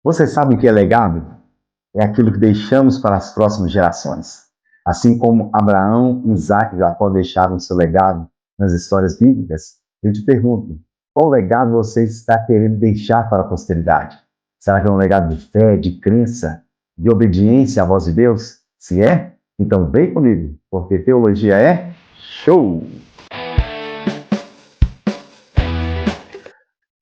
Você sabe o que é legado? É aquilo que deixamos para as próximas gerações. Assim como Abraão, Isaac e Jacó deixaram seu legado nas histórias bíblicas, eu te pergunto, qual legado você está querendo deixar para a posteridade? Será que é um legado de fé, de crença, de obediência à voz de Deus? Se é, então vem comigo, porque teologia é show!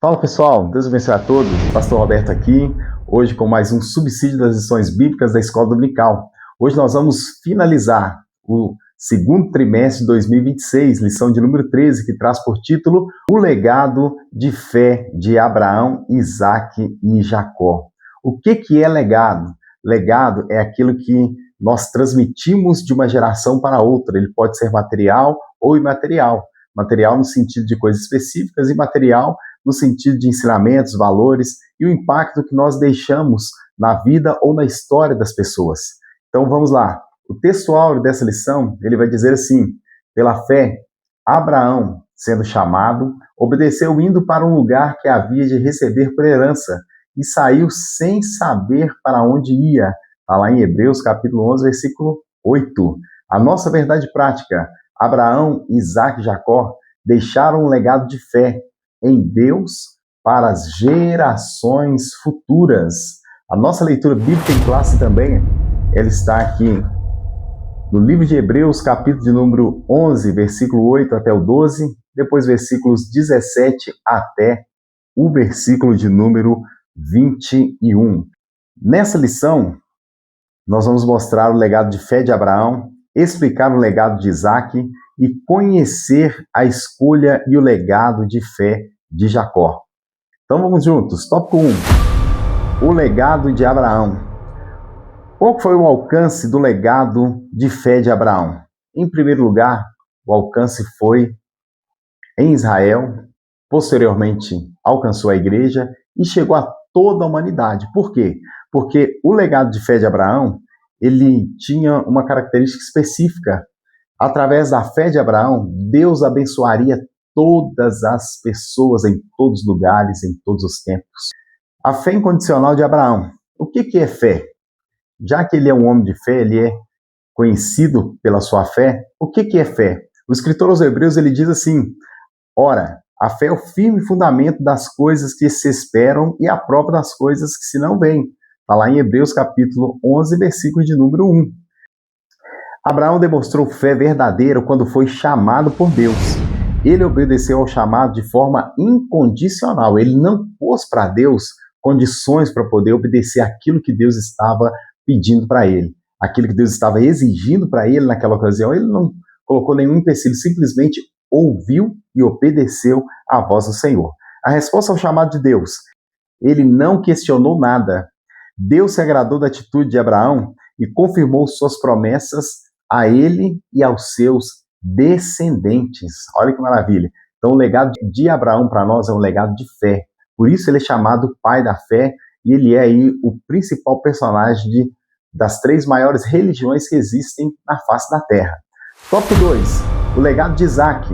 Fala pessoal, Deus abençoe a todos, Pastor Roberto aqui, hoje com mais um subsídio das lições bíblicas da Escola Dominical. Hoje nós vamos finalizar o segundo trimestre de 2026, lição de número 13, que traz por título O Legado de Fé de Abraão, Isaac e Jacó. O que é legado? Legado é aquilo que nós transmitimos de uma geração para outra, ele pode ser material ou imaterial. Material no sentido de coisas específicas e imaterial no sentido de ensinamentos, valores e o impacto que nós deixamos na vida ou na história das pessoas. Então vamos lá. O texto áureo dessa lição, ele vai dizer assim: pela fé, Abraão, sendo chamado, obedeceu indo para um lugar que havia de receber por herança e saiu sem saber para onde ia. Está lá em Hebreus capítulo 11, versículo 8. A nossa verdade prática: Abraão, Isaac e Jacó deixaram um legado de fé em Deus para as gerações futuras. A nossa leitura bíblica em classe também, ela está aqui no livro de Hebreus, capítulo de número 11, versículo 8 até o 12, depois versículos 17 até o versículo de número 21. Nessa lição, nós vamos mostrar o legado de fé de Abraão, explicar o legado de Isaac e conhecer a escolha e o legado de fé de Jacó. Então vamos juntos. Tópico 1. O legado de Abraão. Qual foi o alcance do legado de fé de Abraão? Em primeiro lugar, o alcance foi em Israel, posteriormente alcançou a igreja e chegou a toda a humanidade. Por quê? Porque o legado de fé de Abraão, ele tinha uma característica específica. Através da fé de Abraão, Deus abençoaria todas as pessoas em todos os lugares, em todos os tempos. A fé incondicional de Abraão. O que é fé? Já que ele é um homem de fé, ele é conhecido pela sua fé, o que é fé? O escritor aos Hebreus, ele diz assim: ora, a fé é o firme fundamento das coisas que se esperam e a prova das coisas que se não veem. Está lá em Hebreus capítulo 11, versículo de número 1. Abraão demonstrou fé verdadeira quando foi chamado por Deus. Ele obedeceu ao chamado de forma incondicional. Ele não pôs para Deus condições para poder obedecer aquilo que Deus estava pedindo para ele. Aquilo que Deus estava exigindo para ele naquela ocasião. Ele não colocou nenhum empecilho, simplesmente ouviu e obedeceu à voz do Senhor. A resposta ao chamado de Deus: ele não questionou nada. Deus se agradou da atitude de Abraão e confirmou suas promessas a ele e aos seus descendentes. Olha que maravilha. Então o legado de Abraão para nós é um legado de fé. Por isso ele é chamado pai da fé e ele é aí o principal personagem das três maiores religiões que existem na face da terra. Tópico 2. O legado de Isaac.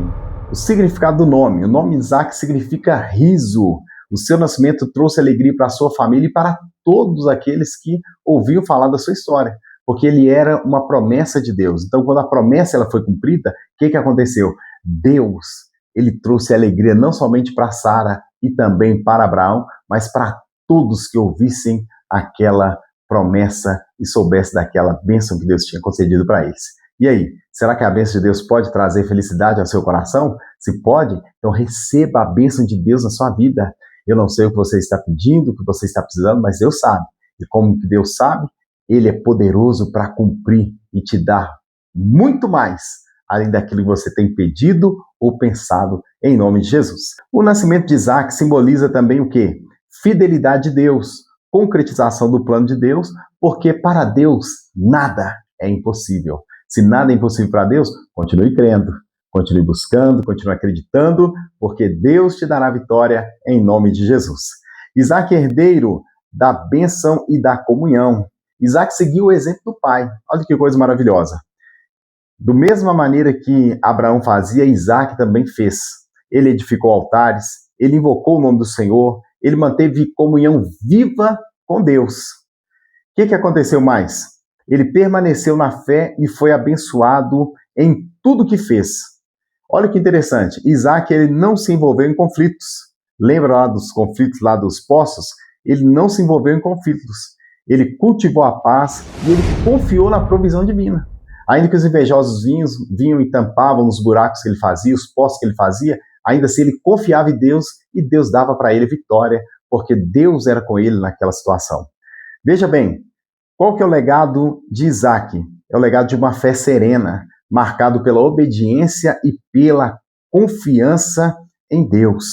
O significado do nome. O nome Isaac significa riso. O seu nascimento trouxe alegria para a sua família e para todos aqueles que ouviam falar da sua história, porque ele era uma promessa de Deus. Então, quando a promessa ela foi cumprida, o que aconteceu? Deus, ele trouxe alegria não somente para Sara e também para Abraão, mas para todos que ouvissem aquela promessa e soubessem daquela bênção que Deus tinha concedido para eles. E aí, será que a bênção de Deus pode trazer felicidade ao seu coração? Se pode, então receba a bênção de Deus na sua vida. Eu não sei o que você está pedindo, o que você está precisando, mas Deus sabe. E como que Deus sabe? Ele é poderoso para cumprir e te dar muito mais, além daquilo que você tem pedido ou pensado, em nome de Jesus. O nascimento de Isaac simboliza também o quê? Fidelidade de Deus, concretização do plano de Deus, porque para Deus nada é impossível. Se nada é impossível para Deus, continue crendo, continue buscando, continue acreditando, porque Deus te dará vitória em nome de Jesus. Isaac é herdeiro da bênção e da comunhão. Isaac seguiu o exemplo do pai. Olha que coisa maravilhosa. Da mesma maneira que Abraão fazia, Isaac também fez. Ele edificou altares, ele invocou o nome do Senhor, ele manteve comunhão viva com Deus. O que aconteceu mais? Ele permaneceu na fé e foi abençoado em tudo que fez. Olha que interessante, Isaac ele não se envolveu em conflitos. Lembra lá dos conflitos lá dos poços? Ele não se envolveu em conflitos. Ele cultivou a paz e ele confiou na provisão divina. Ainda que os invejosos vinham e tampavam os buracos que ele fazia, os poços que ele fazia, ainda assim ele confiava em Deus e Deus dava para ele vitória, porque Deus era com ele naquela situação. Veja bem, qual que é o legado de Isaac? É o legado de uma fé serena, marcado pela obediência e pela confiança em Deus.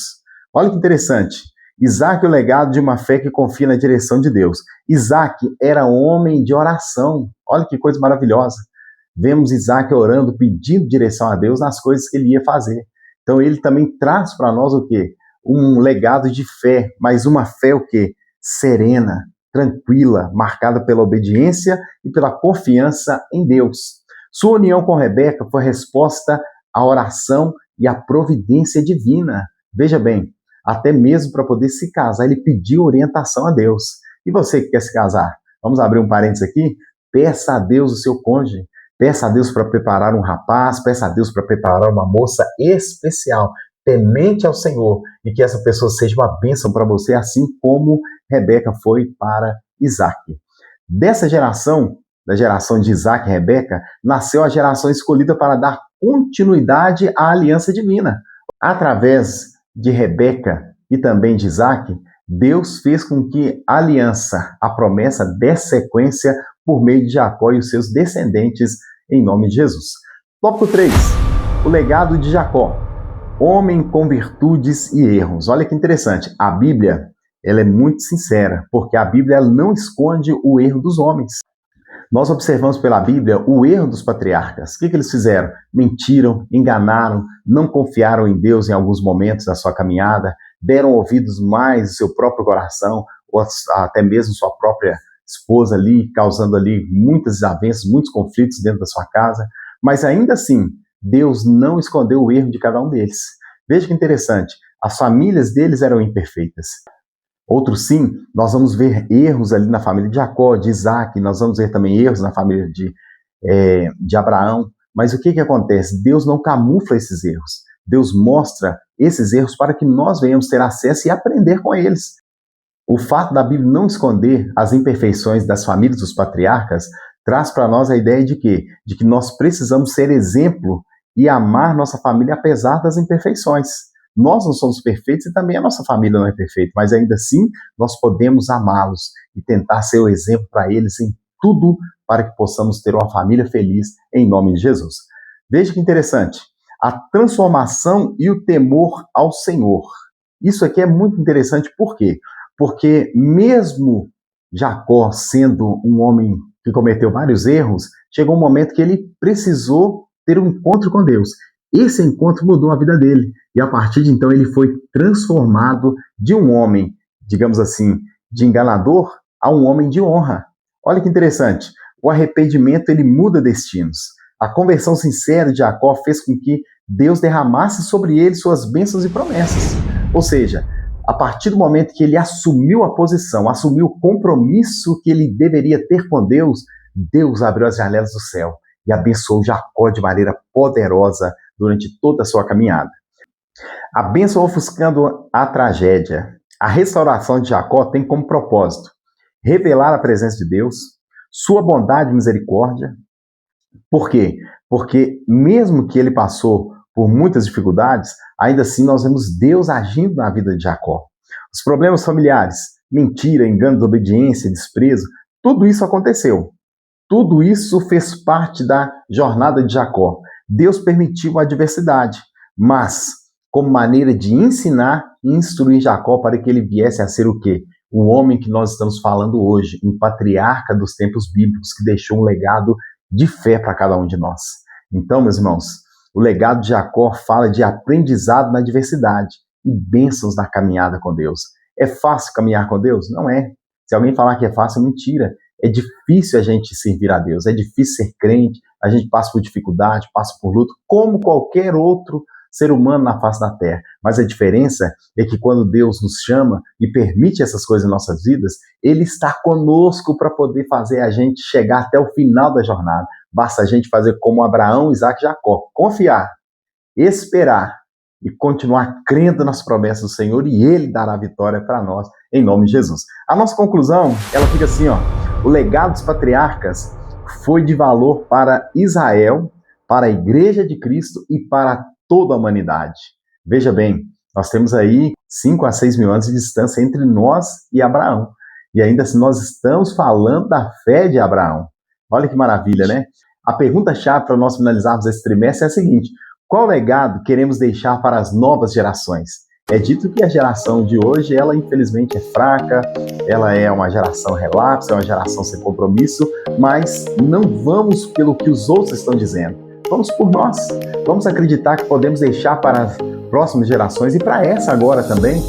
Olha que interessante. Isaac é o legado de uma fé que confia na direção de Deus. Isaac era homem de oração. Olha que coisa maravilhosa. Vemos Isaac orando, pedindo direção a Deus nas coisas que ele ia fazer. Então ele também traz para nós o quê? Um legado de fé, mas uma fé o quê? Serena, tranquila, marcada pela obediência e pela confiança em Deus. Sua união com Rebeca foi resposta à oração e à providência divina. Veja bem, até mesmo para poder se casar, ele pediu orientação a Deus. E você que quer se casar? Vamos abrir um parênteses aqui? Peça a Deus o seu cônjuge. Peça a Deus para preparar um rapaz, peça a Deus para preparar uma moça especial, temente ao Senhor, e que essa pessoa seja uma bênção para você, assim como Rebeca foi para Isaac. Dessa geração, da geração de Isaac e Rebeca, nasceu a geração escolhida para dar continuidade à aliança divina. Através de Rebeca e também de Isaac, Deus fez com que a aliança, a promessa, desse sequência por meio de Jacó e os seus descendentes, em nome de Jesus. Tópico 3. O legado de Jacó. Homem com virtudes e erros. Olha que interessante. A Bíblia, ela é muito sincera, porque a Bíblia ela não esconde o erro dos homens. Nós observamos pela Bíblia o erro dos patriarcas. O que eles fizeram? Mentiram, enganaram, não confiaram em Deus em alguns momentos da sua caminhada, deram ouvidos mais ao seu próprio coração, ou até mesmo sua própria esposa ali, causando ali muitas desavenças, muitos conflitos dentro da sua casa. Mas ainda assim, Deus não escondeu o erro de cada um deles. Veja que interessante, as famílias deles eram imperfeitas. Outros sim, nós vamos ver erros ali na família de Jacó, de Isaac, nós vamos ver também erros na família de Abraão. Mas o que acontece? Deus não camufla esses erros. Deus mostra esses erros para que nós venhamos ter acesso e aprender com eles. O fato da Bíblia não esconder as imperfeições das famílias dos patriarcas traz para nós a ideia de quê? De que nós precisamos ser exemplo e amar nossa família apesar das imperfeições. Nós não somos perfeitos e também a nossa família não é perfeita, mas ainda assim nós podemos amá-los e tentar ser o exemplo para eles em tudo para que possamos ter uma família feliz em nome de Jesus. Veja que interessante, a transformação e o temor ao Senhor. Isso aqui é muito interessante, por quê? Porque mesmo Jacó sendo um homem que cometeu vários erros, chegou um momento que ele precisou ter um encontro com Deus. Esse encontro mudou a vida dele. E a partir de então ele foi transformado de um homem, digamos assim, de enganador, a um homem de honra. Olha que interessante. O arrependimento ele muda destinos. A conversão sincera de Jacó fez com que Deus derramasse sobre ele suas bênçãos e promessas. Ou seja, a partir do momento que ele assumiu a posição, assumiu o compromisso que ele deveria ter com Deus, Deus abriu as janelas do céu e abençoou Jacó de maneira poderosa durante toda a sua caminhada. A bênção ofuscando a tragédia. A restauração de Jacó tem como propósito revelar a presença de Deus, sua bondade e misericórdia. Por quê? Porque mesmo que ele passou por muitas dificuldades, ainda assim nós vemos Deus agindo na vida de Jacó. Os problemas familiares, mentira, engano, desobediência, desprezo, tudo isso aconteceu. Tudo isso fez parte da jornada de Jacó. Deus permitiu a adversidade, mas como maneira de ensinar e instruir Jacó para que ele viesse a ser o quê? O homem que nós estamos falando hoje, um patriarca dos tempos bíblicos que deixou um legado de fé para cada um de nós. Então, meus irmãos, o legado de Jacó fala de aprendizado na adversidade e bênçãos na caminhada com Deus. É fácil caminhar com Deus? Não é. Se alguém falar que é fácil, é mentira. É difícil a gente servir a Deus, é difícil ser crente, a gente passa por dificuldade, passa por luta, como qualquer outro ser humano na face da terra. Mas a diferença é que quando Deus nos chama e permite essas coisas em nossas vidas, Ele está conosco para poder fazer a gente chegar até o final da jornada. Basta a gente fazer como Abraão, Isaac e Jacó, confiar, esperar e continuar crendo nas promessas do Senhor, e Ele dará a vitória para nós, em nome de Jesus. A nossa conclusão, ela fica assim, ó: o legado dos patriarcas foi de valor para Israel, para a Igreja de Cristo e para toda a humanidade. Veja bem, nós temos aí 5 a 6 mil anos de distância entre nós e Abraão. E ainda assim nós estamos falando da fé de Abraão. Olha que maravilha, né? A pergunta-chave para nós finalizarmos esse trimestre é a seguinte: qual legado queremos deixar para as novas gerações? É dito que a geração de hoje, ela infelizmente é fraca, ela é uma geração relapsa, é uma geração sem compromisso, mas não vamos pelo que os outros estão dizendo. Vamos por nós. Vamos acreditar que podemos deixar para as próximas gerações e para essa agora também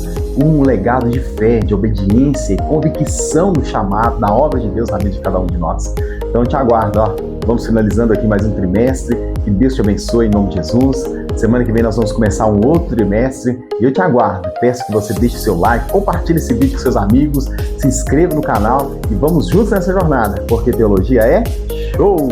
um legado de fé, de obediência e convicção no chamado, na obra de Deus na vida de cada um de nós. Então eu te aguardo, ó. Vamos finalizando aqui mais um trimestre. Que Deus te abençoe em nome de Jesus. Semana que vem nós vamos começar um outro trimestre e eu te aguardo. Peço que você deixe seu like, compartilhe esse vídeo com seus amigos, se inscreva no canal e vamos juntos nessa jornada, porque teologia é show!